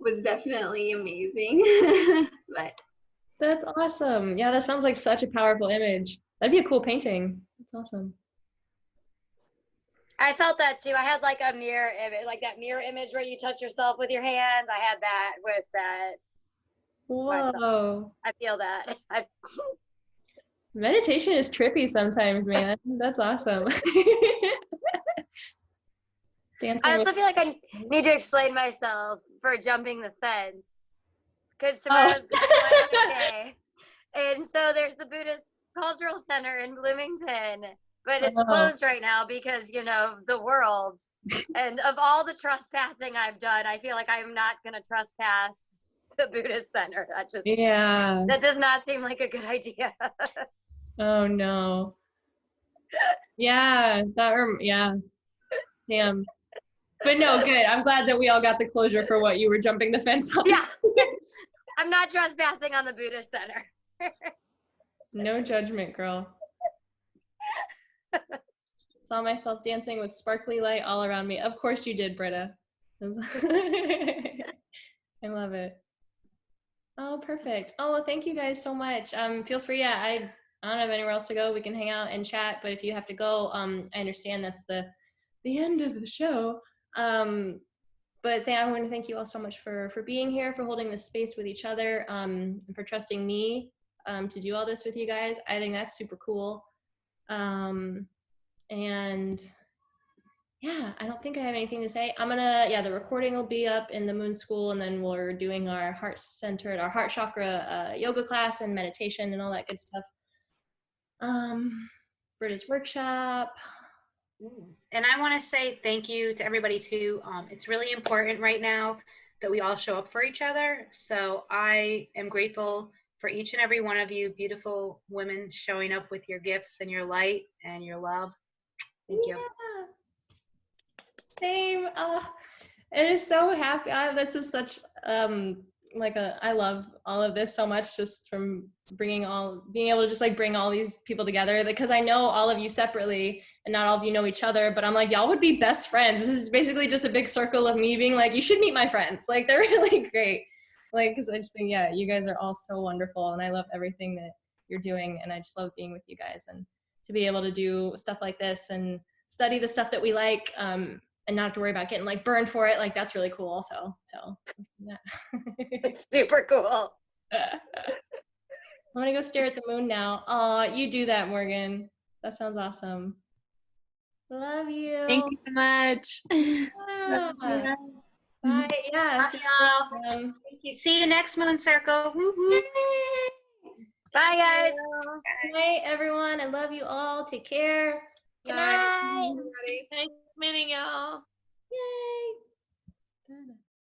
was definitely amazing. But That's awesome. Yeah, that sounds like such a powerful image. That'd be a cool painting. That's awesome. I felt that too. I had like a mirror image, like that mirror image where you touch yourself with your hands. I had that with that. Whoa. Myself. I feel that. Meditation is trippy sometimes, man. That's awesome. I also feel like I need to explain myself for jumping the fence, because tomorrow's Good Day. And so there's the Buddhist Cultural Center in Bloomington, but it's closed right now because, the world. And of all the trespassing I've done, I feel like I'm not going to trespass the Buddhist Center. That does not seem like a good idea. Oh, no. Yeah, damn. But no, good. I'm glad that we all got the closure for what you were jumping the fence on. Yeah. I'm not trespassing on the Buddhist Center. No judgment, girl. Saw myself dancing with sparkly light all around me. Of course you did, Britta. I love it. Oh, perfect. Oh, well, thank you guys so much. Feel free. I don't have anywhere else to go. We can hang out and chat, but if you have to go, I understand that's the end of the show. But I want to thank you all so much for being here, for holding this space with each other, and for trusting me to do all this with you guys. I think that's super cool. And yeah, I don't think I have anything to say. The recording will be up in the Moon School, and then we're doing our heart-centered, our heart chakra yoga class and meditation and all that good stuff. Britta's workshop. And I want to say thank you to everybody too. It's really important right now that we all show up for each other. So I am grateful for each and every one of you beautiful women showing up with your gifts and your light and your love. Thank you. Same. It is so happy. This is such I love all of this so much, just from being able to just like bring all these people together, because I know all of you separately and not all of you know each other, but I'm like, y'all would be best friends. This is basically just a big circle of me being like, you should meet my friends. Like, they're really great. Like, because I just think, yeah, you guys are all so wonderful, and I love everything that you're doing, and I just love being with you guys, and to be able to do stuff like this and study the stuff that we like, and not have to worry about getting like burned for it. Like, that's really cool also. So yeah. It's super cool. I'm gonna go stare at the moon now. Aw, you do that, Morgan. That sounds awesome. Love you. Thank you so much. Yeah. Bye. Yeah. Bye, y'all. Thank you. See you next Moon Circle. Woo-hoo. Bye, guys. Good night, everyone. I love you all. Take care. Good night. Nice meeting y'all. Yay.